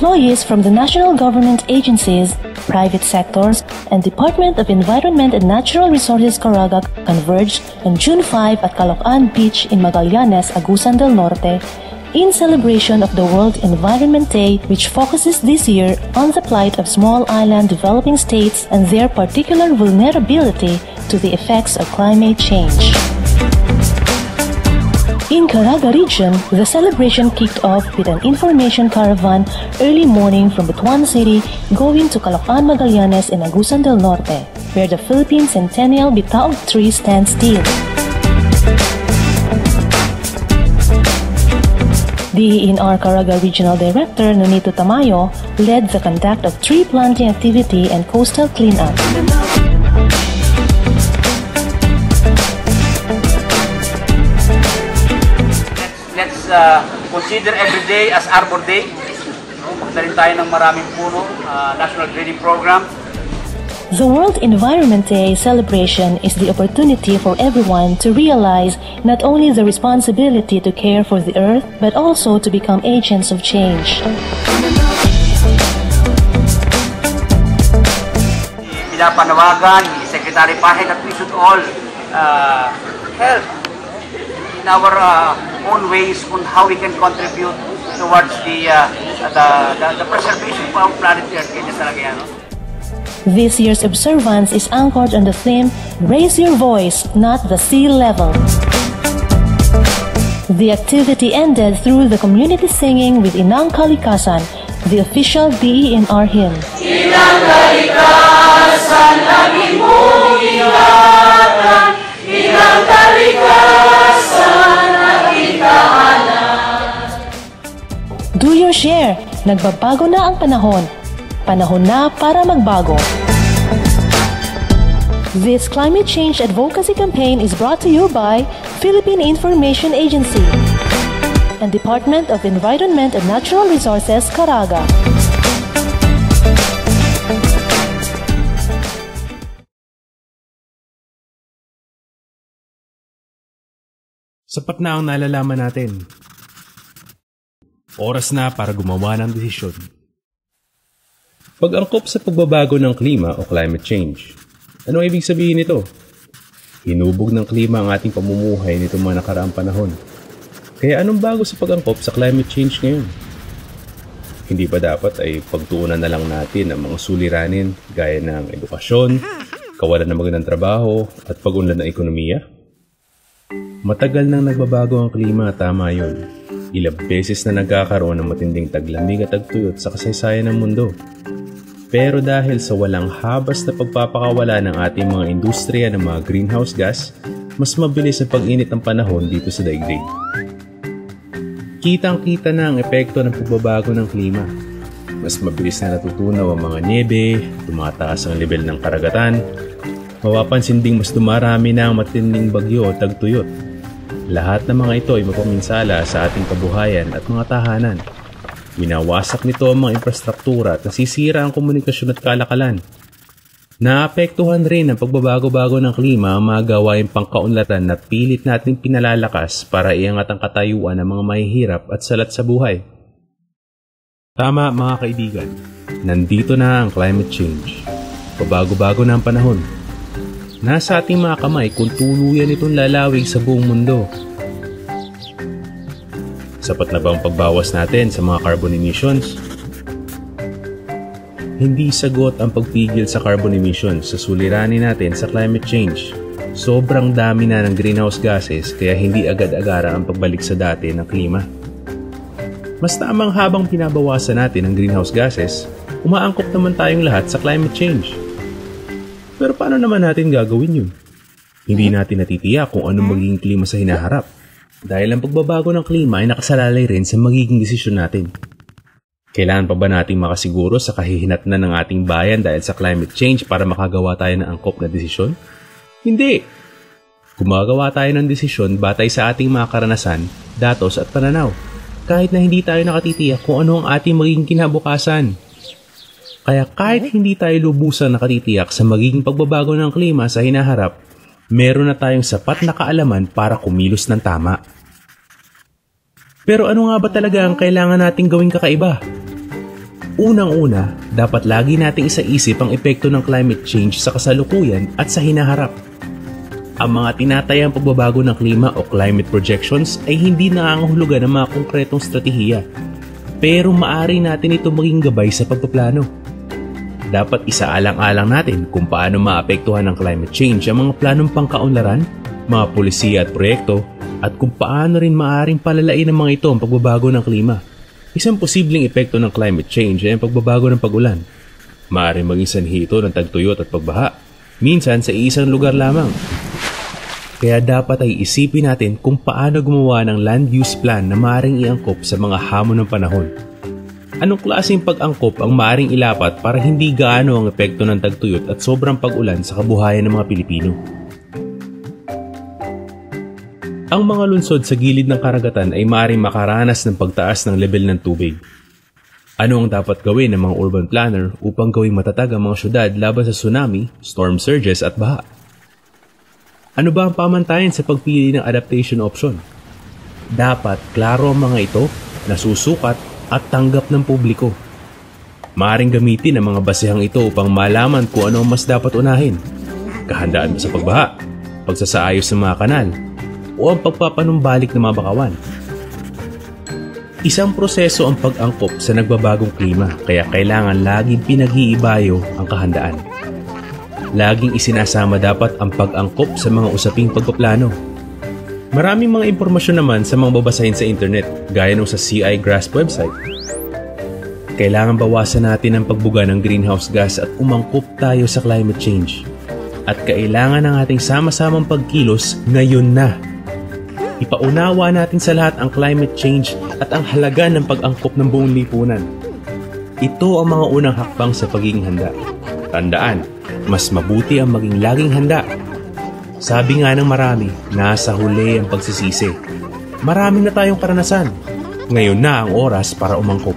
employees from the national government agencies, private sectors, and Department of Environment and Natural Resources Caraga converged on June 5 at Caloocan Beach in Magallanes, Agusan del Norte, in celebration of the World Environment Day, which focuses this year on the plight of small island developing states and their particular vulnerability to the effects of climate change. In Caraga region, the celebration kicked off with an information caravan early morning from Butuan City going to Caloocan, Magallanes and Agusan del Norte, where the Philippine Centennial Bitaog tree stands still. DENR Caraga Regional Director Nonito Tamayo led the conduct of tree planting activity and coastal cleanup. Let's consider every day as Arbor Day. Magdalin tayo ng maraming puno, National Greening Program. The World Environment Day celebration is the opportunity for everyone to realize not only the responsibility to care for the earth, but also to become agents of change. Pinapanawagan ni Secretary Pahen that we should all help in our own ways on how we can contribute towards the preservation of our planet Earth. Kaya talaga yan, no? This year's observance is anchored on the theme, Raise Your Voice, Not the Sea Level. The activity ended through the community singing with Inang Kalikasan, the official DENR hymn. Inang Kalikasan, lagi mong ingatan, Inang Kalikasan, aking tahanan. Do your share. Nagbabago na ang panahon. Panahon na para magbago. This climate change advocacy campaign is brought to you by Philippine Information Agency and Department of Environment and Natural Resources, Caraga. Sapat na ang nalalaman natin. Oras na para gumawa ng desisyon. Pag-angkop sa pagbabago ng klima o climate change. Ano ibig sabihin nito? Hinubog ng klima ang ating pamumuhay nitong mga nakaraang panahon. Kaya anong bago sa pag-angkop sa climate change ngayon? Hindi ba dapat ay pagtuunan na lang natin ang mga suliranin gaya ng edukasyon, kawalan ng magandang trabaho at pag-unlad ng ekonomiya? Matagal nang nagbabago ang klima, tama yun. Ilang beses na nagkakaroon ng matinding taglamig at tagtuyot sa kasaysayan ng mundo. Pero dahil sa walang habas na pagpapakawala ng ating mga industriya ng mga greenhouse gas, mas mabilis ang pag-init ng panahon dito sa daigdig. Kitang-kita na ang epekto ng pagbabago ng klima. Mas mabilis na natutunaw ang mga niebe, tumataas ang level ng karagatan, mapapansin ding mas dumarami na ang matinding bagyo o tagtuyot. Lahat ng mga ito ay mapaminsala sa ating kabuhayan at mga tahanan. Winawasak nito ang mga infrastruktura at nasisira ang komunikasyon at kalakalan. Naapektuhan rin ang pagbabago-bago ng klima ang mga gawain pangkaunlatan na pilit natin pinalalakas para iangat ang katayuan ng mga mahihirap at salat sa buhay. Tama mga kaibigan, nandito na ang climate change. Pabago-bago na ang panahon. Nasa ating mga kamay kung tuluyan itong lalawig sa buong mundo. Sapat na ba ang pagbawas natin sa mga carbon emissions? Hindi sagot ang pagpigil sa carbon emissions sa suliranin natin sa climate change. Sobrang dami na ng greenhouse gases kaya hindi agad-agara ang pagbalik sa dati ng klima. Mas tamang habang pinabawasan natin ang greenhouse gases, umaangkop naman tayong lahat sa climate change. Pero paano naman natin gagawin yun? Hindi natin natitiyak kung anong magiging klima sa hinaharap. Dahil ang pagbabago ng klima ay nakasalalay rin sa magiging desisyon natin. Kailangan pa ba nating makasiguro sa kahihinatnan ng ating bayan dahil sa climate change para makagawa tayo ng angkop na desisyon? Hindi! Gumagawa tayo ng desisyon batay sa ating mga karanasan, datos at pananaw, kahit na hindi tayo nakatitiyak kung ano ang ating magiging kinabukasan. Kaya kahit hindi tayo lubusan nakatitiyak sa magiging pagbabago ng klima sa hinaharap, meron na tayong sapat na kaalaman para kumilos ng tama. Pero ano nga ba talaga ang kailangan nating gawing kakaiba? Unang-una, dapat lagi nating isaisip ang epekto ng climate change sa kasalukuyan at sa hinaharap. Ang mga tinatayang pagbabago ng klima o climate projections ay hindi nangangahulugan ng mga konkretong strategiya, pero maaari natin ito maging gabay sa pagpaplano. Dapat isaalang-alang natin kung paano maapektuhan ng climate change ang mga planong pangkaunlaran, mga polisiya at proyekto, at kung paano rin maaaring palalain ng mga ito ang pagbabago ng klima. Isang posibleng epekto ng climate change ay ang pagbabago ng pag-ulan. Maaaring maging sanhi ito ng tagtuyot at pagbaha, minsan sa isang lugar lamang. Kaya dapat ay isipin natin kung paano gumawa ng land use plan na maaaring iangkop sa mga hamon ng panahon. Anong klaseng pag-angkop ang maaaring ilapat para hindi gaano ang epekto ng tagtuyot at sobrang pag-ulan sa kabuhayan ng mga Pilipino? Ang mga lungsod sa gilid ng karagatan ay maaaring makaranas ng pagtaas ng level ng tubig. Ano ang dapat gawin ng mga urban planner upang gawing matatag ang mga syudad laban sa tsunami, storm surges at baha? Ano ba ang pamantayan sa pagpili ng adaptation option? Dapat klaro ang mga ito, nasusukat at tanggap ng publiko. Maaaring gamitin ang mga basehang ito upang malaman kung ano ang mas dapat unahin. Kahandaan sa pagbaha, pagsasaayos ng mga kanal, o ang pagpapanumbalik ng mga bakawan. Isang proseso ang pag-angkop sa nagbabagong klima, kaya kailangan laging pinag-iibayo ang kahandaan. Laging isinasama dapat ang pag-angkop sa mga usaping pagpaplano. Maraming mga impormasyon naman sa mga babasahin sa internet, gaya ng sa CI GRASP website. Kailangan bawasan natin ang pagbuga ng greenhouse gas at umangkop tayo sa climate change. At kailangan ng ating sama-samang pagkilos ngayon na. Ipaunawa natin sa lahat ang climate change at ang halaga ng pag-angkop ng buong lipunan. Ito ang mga unang hakbang sa pagiging handa. Tandaan, mas mabuti ang maging laging handa. Sabi nga ng marami, nasa huli ang pagsisisi. Marami na tayong karanasan. Ngayon na ang oras para umangkop.